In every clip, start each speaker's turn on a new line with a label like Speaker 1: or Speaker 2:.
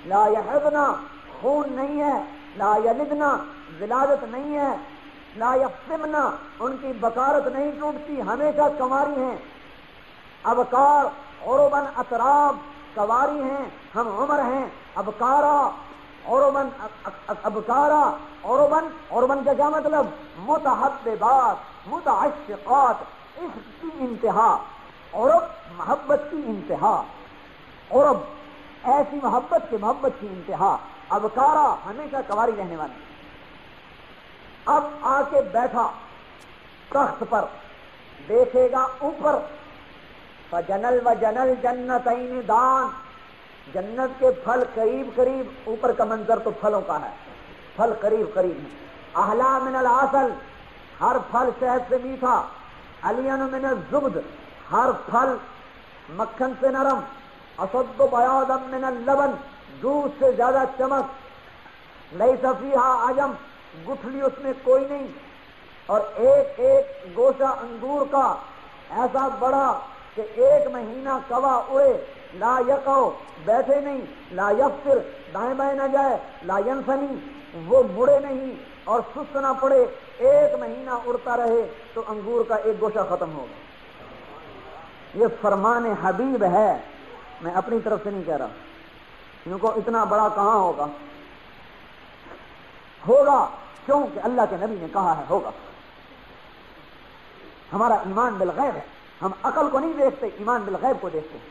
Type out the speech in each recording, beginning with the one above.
Speaker 1: لا یحضنا خون نہیں ہے، لا یلدنا ولادت نہیں ہے، لا یفطمنا ان کی بکارت نہیں ٹوٹتی، ہمیشہ کنواری ہیں، ابکار عرباً اطراب کنواری ہیں، ہم عمر ہیں، ابکارا عرباً ابکارا عرباً کا کیا مطلب؟ متحببات متعشقات، عشق کی انتہا، عرب محبت کی انتہا، عرب ایسی محبت کی انتہا، ابکارا ہمیشہ کنواری رہنے والی۔ اب آ کے بیٹھا تخت پر، دیکھے گا اوپر، فجنل و جنل جنتین دان، جنت کے پھل قریب قریب، اوپر کا منظر تو پھلوں کا ہے، پھل قریب قریب ہیں، احلا من العسل ہر پھل شہد سے میٹھا، الین من الزبد ہر پھل مکھن سے نرم، اصد بیاضا من اللبن دودھ سے زیادہ چمک، لیس فیہا عجم گٹھلی اس میں کوئی نہیں، اور ایک ایک گوشہ انگور کا ایسا بڑا کہ 1 مہینہ کوا اڑے، لا یقو بیٹھے نہیں، لا یفتر دائیں بائیں نہ جائے، لا ینفنی وہ مڑے نہیں اور سست نہ پڑے، 1 مہینہ اڑتا رہے تو انگور کا ایک گوشہ ختم ہوگا۔ یہ فرمان حبیب ہے، میں اپنی طرف سے نہیں کہہ رہا، ان کو اتنا بڑا کہاں ہوگا؟ ہوگا کیوں کہ اللہ کے نبی نے کہا ہے ہوگا۔ ہمارا ایمان بالغیب ہے، ہم عقل کو نہیں دیکھتے، ایمان بالغیب کو دیکھتے ہیں۔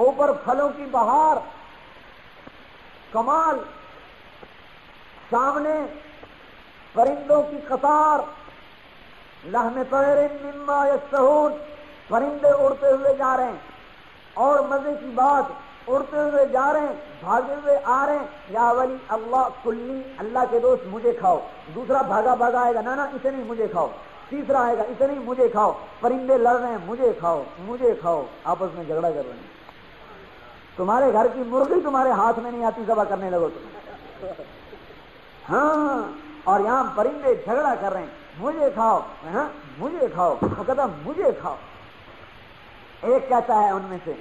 Speaker 1: اوپر پھلوں کی بہار، کمال، سامنے پرندوں کی قطار، لحم طیر مما یشتہون، پرندے اڑتے ہوئے جا رہے ہیں، اور مزے کی بات اڑتے ہوئے جا رہے ہیں، بھاگے ہوئے آ رہے ہیں، یا ولی اللہ کلی اللہ کے دوست مجھے کھاؤ، دوسرا بھاگا بھاگا آئے گا، نا اسے نہیں مجھے کھاؤ، تیسرا آئے گا اسے نہیں مجھے کھاؤ، پرندے لڑ رہے ہیں مجھے کھاؤ مجھے کھاؤ، آپس میں جھگڑا کر رہے ہیں۔ تمہارے گھر کی مرغی تمہارے ہاتھ میں نہیں آتی، ذبح کرنے لگو تم، ہاں، اور یہاں پرندے جھگڑا کر رہے ہیں مجھے کھاؤ، ہاں مجھے کھاؤ، وہ کہتا مجھے کھاؤ۔ ایک کہتا ہے ان میں سے،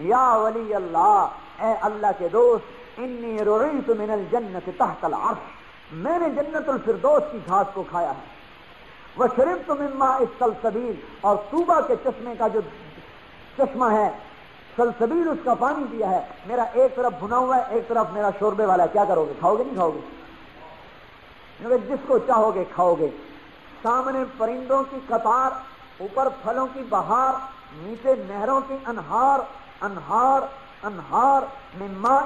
Speaker 1: یا ولی اللہ اے اللہ کے دوست، انی رعیت من الجنت تحت العرش، میں نے جنت الفردوس کی گھاس کو کھایا ہے، وشربت من ماء السلسبیل، اور طوبہ کے چشمے کا جو چشمہ ہے سلسبیل اس کا پانی پیا ہے، میرا ایک طرف بھنا ہوا ہے ایک طرف میرا شوربے والا ہے، کیا کرو گے؟ کھاؤ گے نہیں کھاؤ گے؟ جس کو چاہو گے کھاؤ گے۔ سامنے پرندوں کی قطار، اوپر پھلوں کی بہار، نیچے نہروں کی انہار، انہار انہار من ماء،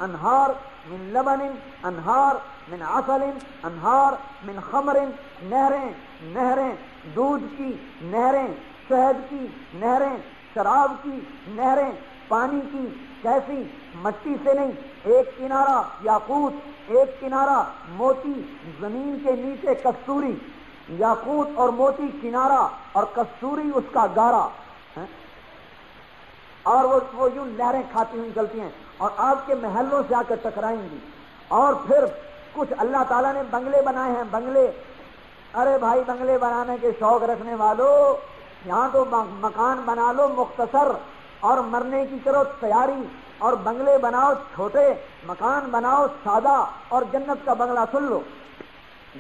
Speaker 1: انہار من لبن، انہار من عسل، انہار من خمر، نہریں نہریں دودھ کی، نہریں شہد کی، نہریں شراب کی، نہریں پانی کی، کیسی؟ مٹی سے نہیں، ایک کنارہ یاقوت، ایک کنارہ موتی، زمین کے نیچے کستوری، یاقوت اور موتی کنارہ اور کستوری اس کا گارا، اور وہ یوں لہریں کھاتی ہوئی چلتی ہیں اور آپ کے محلوں سے آ کر ٹکرائیں گی۔ اور پھر کچھ اللہ تعالیٰ نے بنگلے بنائے ہیں، بنگلے، ارے بھائی بنگلے بنانے کے شوق رکھنے والوں، یہاں تو مکان بنا لو مختصر اور مرنے کی کرو تیاری، اور بنگلے بناؤ چھوٹے، مکان بناؤ سادہ، اور جنت کا بنگلہ سن لو۔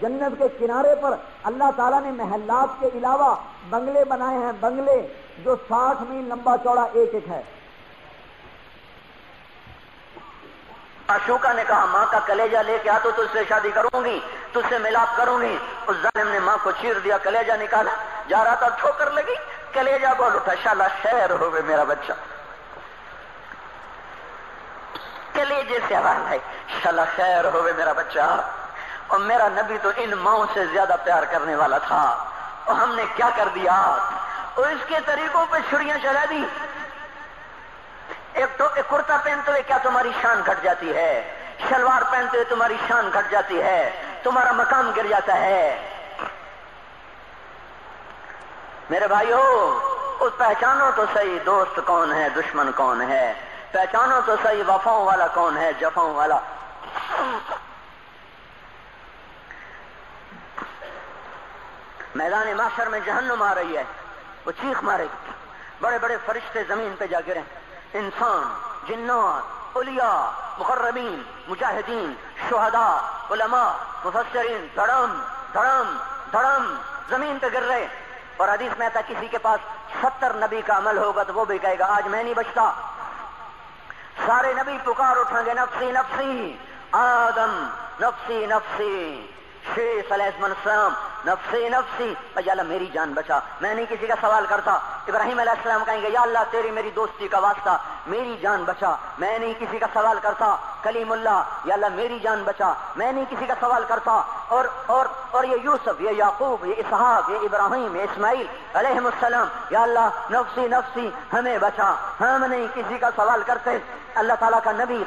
Speaker 1: جنت کے کنارے پر اللہ تعالیٰ نے محلات کے علاوہ بنگلے بنائے ہیں، بنگلے جو 60 میل لمبا چوڑا ایک ایک ہے۔
Speaker 2: اشوکا نے کہا ماں کا کلیجہ لے کے آ تو تجھ سے شادی کروں گی، تجھ سے ملاپ کروں گی۔ اس ظالم نے ماں کو چیر دیا، کلیجہ نکالا، جا رہا تھا ٹھوکر لگی، کلیجہ بول اٹھا، شالا خیر ہوئے میرا بچہ، کلیجے سے آواز آئی، شالا خیر ہوئے میرا بچہ۔ اور میرا نبی تو ان ماؤں سے زیادہ پیار کرنے والا تھا، اور ہم نے کیا کر دیا؟ اور اس کے طریقوں پہ چھڑیاں چلا دی۔ ایک کرتا پہنتے ہوئے کیا تمہاری شان گھٹ جاتی ہے؟ شلوار پہنتے ہوئے تمہاری شان گھٹ جاتی ہے، تمہارا مقام گر جاتا ہے۔ میرے بھائیو، اس پہچانو تو صحیح دوست کون ہے، دشمن کون ہے، پہچانو تو صحیح وفاؤں والا کون ہے، جفاؤں والا۔ میدان محشر میں جہنم آ رہی ہے، وہ چیخ مارے گی، بڑے بڑے فرشتے زمین پہ جا گرے، انسان، جنات، اولیاء، مقربین، مجاہدین، شہداء، علماء، مفسرین دھڑم دھڑم دھڑم زمین پہ گر رہے. اور حدیث میں آتا کسی کے پاس 70 نبی کا عمل ہوگا تو وہ بھی کہے گا آج میں نہیں بچتا. سارے نبی پکار اٹھیں گے نفسی نفسی، آدم نفسی نفسی، شیخ علیہ السلام نفسی نفسی، یا اللہ میری جان بچا، میں نہیں کسی کا سوال کرتا. ابراہیم علیہ السلام کہیں گے یا اللہ تیری میری دوستی کا واسطہ میری جان بچا، میں نہیں کسی کا سوال کرتا. کلیم اللہ، یا اللہ میری جان بچا، میں نہیں کسی کا سوال کرتا. اور یہ یوسف، یہ یعقوب، یہ اسحاق، یہ ابراہیم، یہ اسماعیل علیہ السلام، یا اللہ نفسی نفسی ہمیں بچا، ہم نہیں کسی کا سوال کرتے. اللہ تعالیٰ کا نبی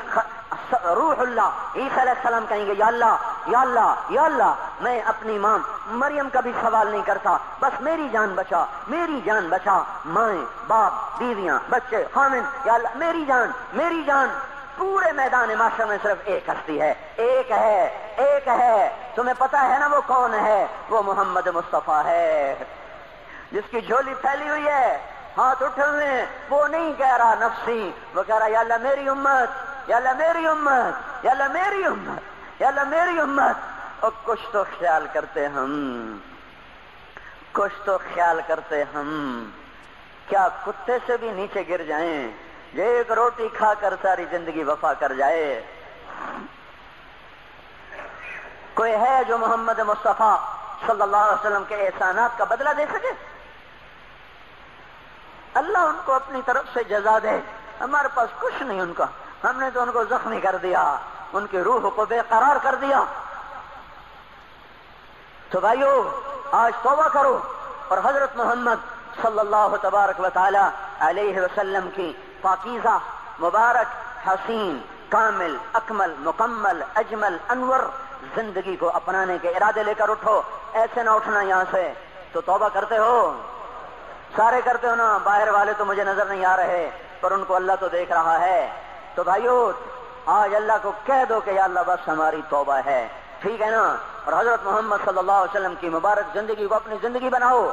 Speaker 2: روح اللہ عیسیٰ علیہ السلام کہیں گے یا اللہ یا اللہ یا اللہ میں اپنی ماں مریم کا بھی سوال نہیں کرتا، بس میری جان بچا، میری جان بچا. مائیں، باپ، بیویاں، بچے، خامند، یا اللہ میری جان میری جان. پورے میدان معاشر میں صرف ایک ہستی ہے، ایک ہے. تمہیں پتا ہے نا وہ کون ہے؟ وہ محمد مصطفیٰ ہے، جس کی جھولی پھیلی ہوئی ہے، ہاتھ اٹھے ہوئے ہیں. وہ نہیں کہہ رہا نفسی، وہ کہہ رہا یا اللہ میری امت، یا اللہ میری امت، یا اللہ میری امت، یا اللہ میری امت. اور کچھ تو خیال کرتے ہم، کچھ تو خیال کرتے ہم. کیا کتے سے بھی نیچے گر جائیں، ایک روٹی کھا کر ساری زندگی وفا کر جائے؟ کوئی ہے جو محمد مصطفیٰ صلی اللہ علیہ وسلم کے احسانات کا بدلہ دے سکے؟ اللہ ان کو اپنی طرف سے جزا دے، ہمارے پاس کچھ نہیں ان کا. ہم نے تو ان کو زخمی کر دیا، ان کی روح کو بے قرار کر دیا. تو بھائیو آج توبہ کرو اور حضرت محمد صلی اللہ تبارک و تعالی علیہ وسلم کی پاکیزہ، مبارک، حسین، کامل، اکمل، مکمل، اجمل، انور زندگی کو اپنانے کے ارادے لے کر اٹھو. ایسے نہ اٹھنا یہاں سے. تو توبہ کرتے ہو؟ سارے کرتے ہو نا؟ باہر والے تو مجھے نظر نہیں آ رہے پر ان کو اللہ تو دیکھ رہا ہے. تو بھائیو آج اللہ کو کہہ دو کہ یا اللہ بس ہماری توبہ ہے، ٹھیک ہے نا؟ اور حضرت محمد صلی اللہ علیہ وسلم کی مبارک زندگی کو اپنی زندگی بناؤ.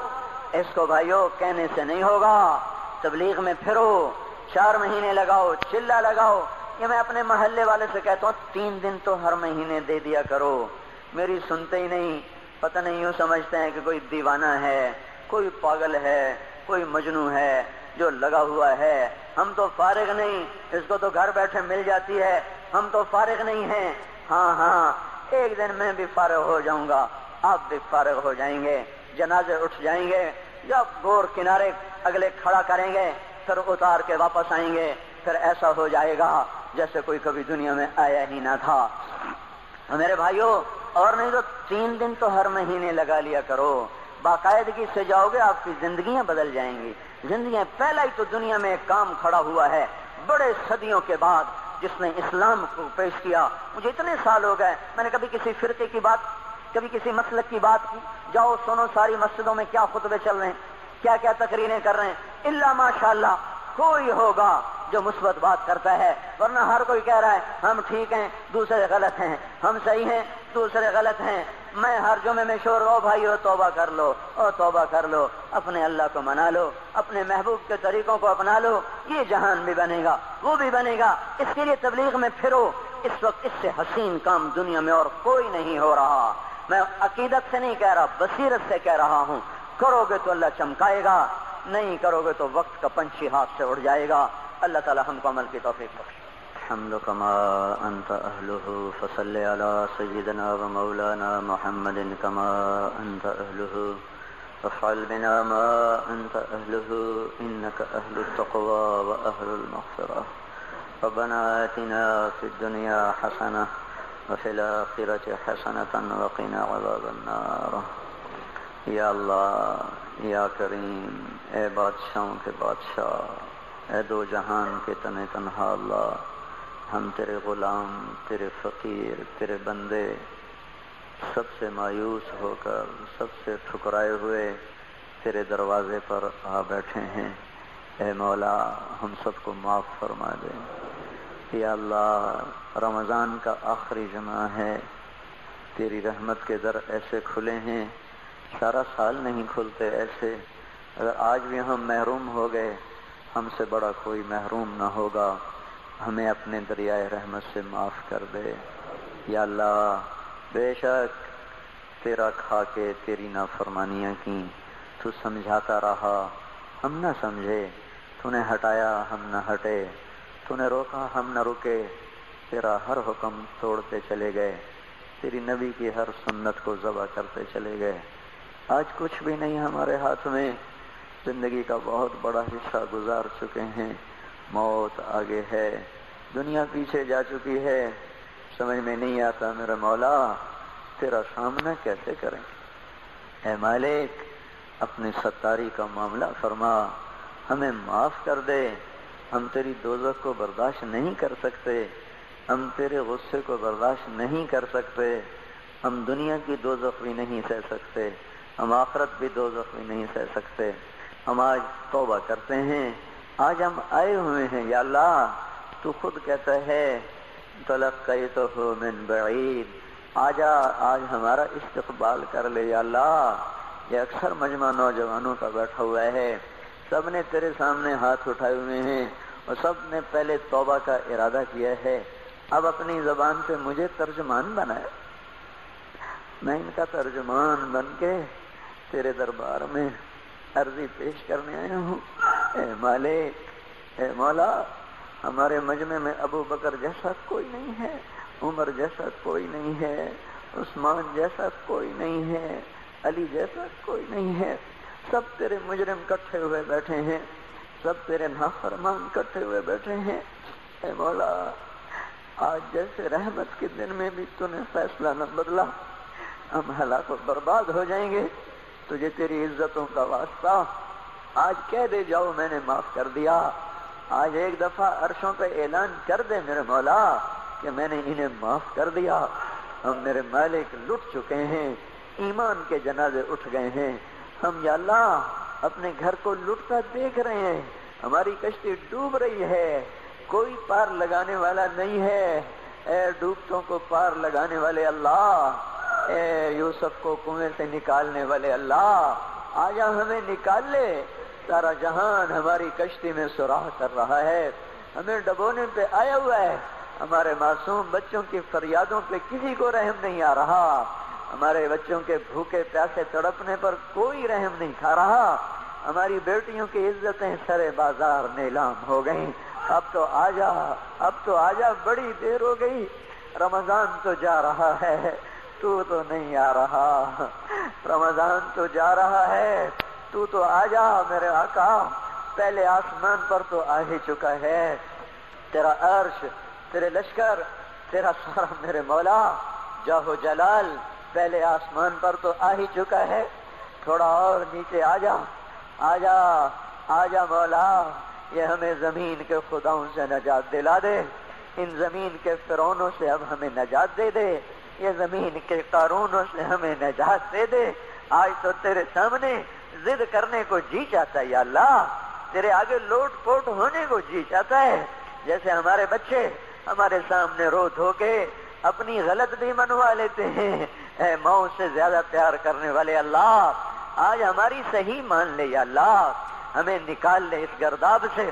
Speaker 2: اس کو بھائیو کہنے سے نہیں ہوگا. تبلیغ میں پھرو، 4 مہینے لگاؤ، چلہ لگاؤ. یہ میں اپنے محلے والے سے کہتا ہوں 3 دن تو ہر مہینے دے دیا کرو. میری سنتے ہی نہیں، پتہ نہیں یوں سمجھتے ہیں کہ کوئی دیوانہ ہے، کوئی پاگل ہے، کوئی مجنون ہے جو لگا ہوا ہے. ہم تو فارغ نہیں، اس کو تو گھر بیٹھے مل جاتی ہے. ہم تو فارغ نہیں ہیں. ہاں ایک دن میں بھی فارغ ہو جاؤں گا، آپ بھی فارغ ہو جائیں گے. جنازے اٹھ جائیں گے، جب گور کنارے اگلے کھڑا کریں گے پھر اتار کے واپس آئیں گے. پھر ایسا ہو جائے گا جیسے کوئی کبھی دنیا میں آیا ہی نہ تھا. میرے بھائیوں، اور نہیں تو 3 دن تو ہر مہینے لگا لیا کرو. باقاعدگی سے جاؤ گے آپ کی زندگیاں بدل جائیں گی. زندگیاں پہلا ہی تو دنیا میں ایک کام کھڑا ہوا ہے بڑے صدیوں کے بعد جس نے اسلام کو پیش کیا. مجھے اتنے سال ہو گئے میں نے کبھی کسی فرقے کی بات، کبھی کسی مسلک کی بات کی. جاؤ سنو ساری مسجدوں میں کیا خطبے چل رہے ہیں، کیا کیا تقریریں کر رہے ہیں. الا ماشاءاللہ کوئی ہوگا جو مثبت بات کرتا ہے، ورنہ ہر کوئی کہہ رہا ہے ہم ٹھیک ہیں دوسرے غلط ہیں، ہم صحیح ہیں دوسرے غلط ہیں. میں ہر جمعے میں شور او بھائیو توبہ کر لو، او توبہ کر لو، اپنے اللہ کو منا لو، اپنے محبوب کے طریقوں کو اپنا لو. یہ جہان بھی بنے گا، وہ بھی بنے گا. اس کے لیے تبلیغ میں پھرو. اس وقت اس سے حسین کام دنیا میں اور کوئی نہیں ہو رہا. میں عقیدت سے نہیں کہہ رہا، بصیرت سے کہہ رہا ہوں. کرو گے تو اللہ چمکائے گا، نہیں کرو گے تو وقت کا پنچھی ہاتھ سے اڑ جائے گا. اللہ تعالی ہم کو عمل کی توفیق بخشے. الحمد كما أنت أهله فصل على سيدنا ومولانا محمد كما أنت أهله وافعل بنا ما أنت أهله إنك أهل التقوى وأهل المغفرة. ربنا آتنا في الدنيا حسنة وفي الآخرة حسنة وقنا عذاب النار. یا اللہ، یا کریم، اے بادشاہوں کے بادشاہ، اے دو جہان کے تن تنہا اللہ، ہم تیرے غلام، تیرے فقیر، تیرے بندے سب سے مایوس ہو کر، سب سے ٹھکرائے ہوئے تیرے دروازے پر آ بیٹھے ہیں. اے مولا ہم سب کو معاف فرما دے. یا اللہ، رمضان کا آخری جمعہ ہے، تیری رحمت کے در ایسے کھلے ہیں سارا سال نہیں کھلتے ایسے. اگر آج بھی ہم محروم ہو گئے، ہم سے بڑا کوئی محروم نہ ہوگا. ہمیں اپنے دریائے رحمت سے معاف کر دے۔ یا اللہ بے شک تیرا کھا کے تیری نافرمانیاں کی، تو سمجھاتا رہا ہم نہ سمجھے، تو نے ہٹایا ہم نہ ہٹے، تو نے روکا ہم نہ رکے، تیرا ہر حکم توڑتے چلے گئے، تیری نبی کی ہر سنت کو ذبح کرتے چلے گئے۔ آج کچھ بھی نہیں ہمارے ہاتھ میں، زندگی کا بہت بڑا حصہ گزار چکے ہیں، موت آگے ہے، دنیا پیچھے جا چکی ہے، سمجھ میں نہیں آتا میرے مولا تیرا سامنا کیسے کریں۔ اے مالک اپنی ستاری کا معاملہ فرما، ہمیں معاف کر دے، ہم تیری دوزخ کو برداشت نہیں کر سکتے، ہم تیرے غصے کو برداشت نہیں کر سکتے، ہم دنیا کی دوزخ بھی نہیں سہ سکتے، ہم آخرت بھی دوزخ بھی نہیں سہ سکتے۔ ہم آج توبہ کرتے ہیں، آج ہم آئے ہوئے ہیں یا اللہ، تو خود کہتا ہے تلقیتہ من بعید، آجا آج ہمارا استقبال کر لے یا اللہ۔ یہ اکثر مجمع نوجوانوں کا بیٹھا ہوا ہے، سب نے تیرے سامنے ہاتھ اٹھائے ہوئے ہیں اور سب نے پہلے توبہ کا ارادہ کیا ہے، اب اپنی زبان سے مجھے ترجمان بنائے، میں ان کا ترجمان بن کے تیرے دربار میں عرضی پیش کرنے آیا ہوں۔ اے مالک اے مولا، ہمارے مجمع میں ابو بکر جیسا کوئی نہیں ہے، عمر جیسا کوئی نہیں ہے، عثمان جیسا کوئی نہیں ہے، علی جیسا کوئی نہیں ہے، سب تیرے مجرم کٹھے ہوئے بیٹھے ہیں، سب تیرے نافرمان کٹھے ہوئے بیٹھے ہیں۔ اے مولا آج جیسے رحمت کے دن میں بھی تو نے فیصلہ نہ بدلا، ہم ہلاک و برباد ہو جائیں گے، تجھے تیری عزتوں کا واسطہ آج کہہ دے جاؤ میں نے معاف کر دیا، آج ایک دفعہ عرشوں پہ اعلان کر دے میرے مولا کہ میں نے انہیں معاف کر دیا۔ ہم میرے مالک لٹ چکے ہیں، ایمان کے جنازے اٹھ گئے ہیں، ہم یا اللہ اپنے گھر کو لٹتا دیکھ رہے ہیں، ہماری کشتی ڈوب رہی ہے، کوئی پار لگانے والا نہیں ہے۔ اے ڈوبتوں کو پار لگانے والے اللہ، اے یوسف کو کنویں سے نکالنے والے اللہ، آجا ہمیں نکال لے، سارا جہان ہماری کشتی میں سراغ کر رہا ہے، ہمیں ڈبونے پہ آیا ہوا ہے، ہمارے معصوم بچوں کی فریادوں پہ کسی کو رحم نہیں آ رہا، ہمارے بچوں کے بھوکے پیاسے تڑپنے پر کوئی رحم نہیں کھا رہا، ہماری بیٹیوں کی عزتیں سرے بازار نیلام ہو گئیں، اب تو آجا، اب تو آجا، بڑی دیر ہو گئی، رمضان تو جا رہا ہے تو نہیں آ رہا، رمضان تو جا رہا ہے تو آجا میرے آقا، پہلے آسمان پر تو آ ہی چکا ہے، تیرا عرش، تیرے لشکر، تیرا سارا میرے مولا جاہو جلال پہلے آسمان پر تو آ ہی چکا ہے، تھوڑا اور نیچے آجا، آجا آجا مولا، یہ ہمیں زمین کے خداؤں سے نجات دلا دے، ان زمین کے فرعونوں سے اب ہمیں نجات دے دے، یہ زمین کے قارونوں سے ہمیں نجات دے دے، آج تو تیرے سامنے ضد کرنے کو جی چاہتا ہے یا اللہ، تیرے آگے لوٹ پوٹ ہونے کو جی چاہتا ہے، جیسے ہمارے بچے ہمارے سامنے رو دھو کے اپنی غلط بھی منوا لیتے ہیں، اے ماؤں سے زیادہ پیار کرنے والے اللہ، آج ہماری صحیح مان لے یا اللہ، ہمیں نکال لے اس گرداب سے،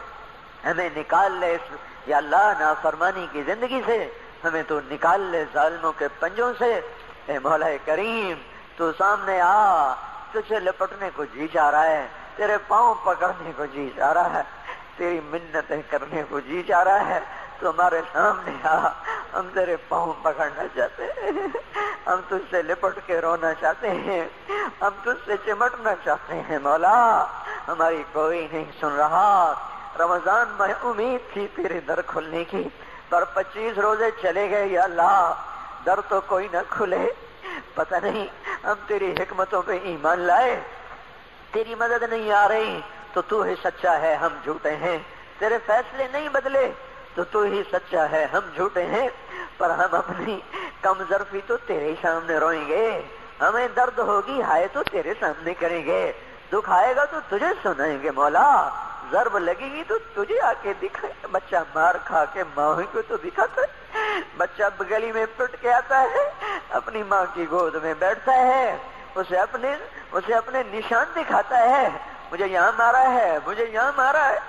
Speaker 2: ہمیں نکال لے اس یا اللہ نافرمانی کی زندگی سے، ہمیں تو نکال لے ظالموں کے پنجوں سے، اے مولا کریم تو سامنے آ، تجھے لپٹنے کو جی چاہ رہا ہے، تیرے پاؤں پکڑنے کو جی چاہ رہا ہے، تیری منتیں کرنے کو جی چاہ رہا ہے، تو ہمارے سامنے آ، ہم تیرے پاؤں پکڑنا چاہتے ہیں، ہم تجھ سے لپٹ کے رونا چاہتے ہیں، ہم تجھ سے چمٹنا چاہتے ہیں مولا، ہماری کوئی نہیں سن رہا، رمضان میں امید تھی تیرے در کھلنے کی، پر 25 روزے چلے گئے یا اللہ، در تو کوئی نہ کھلے، پتہ نہیں ہم تیری حکمتوں پہ ایمان لائے، تیری مدد نہیں آ رہی تو ہی سچا ہے ہم جھوٹے ہیں، تیرے فیصلے نہیں بدلے تو ہی سچا ہے ہم جھوٹے ہیں، پر ہم اپنی کم ظرفی تو تیرے ہی سامنے روئیں گے، ہمیں درد ہوگی ہائے تو تیرے سامنے کریں گے، دکھ آئے گا تو تجھے سنائیں گے مولا، ضرب لگے گی تو تجھے آ کے دکھائیں گے، بچہ مار کھا کے ماں کو تو دکھاتا ہے، بچہ گلی میں پٹ کے آتا ہے، اپنی ماں کی گود میں بیٹھتا ہے، اسے اپنے نشان دکھاتا ہے، مجھے یہاں مارا ہے، مجھے یہاں مارا ہے،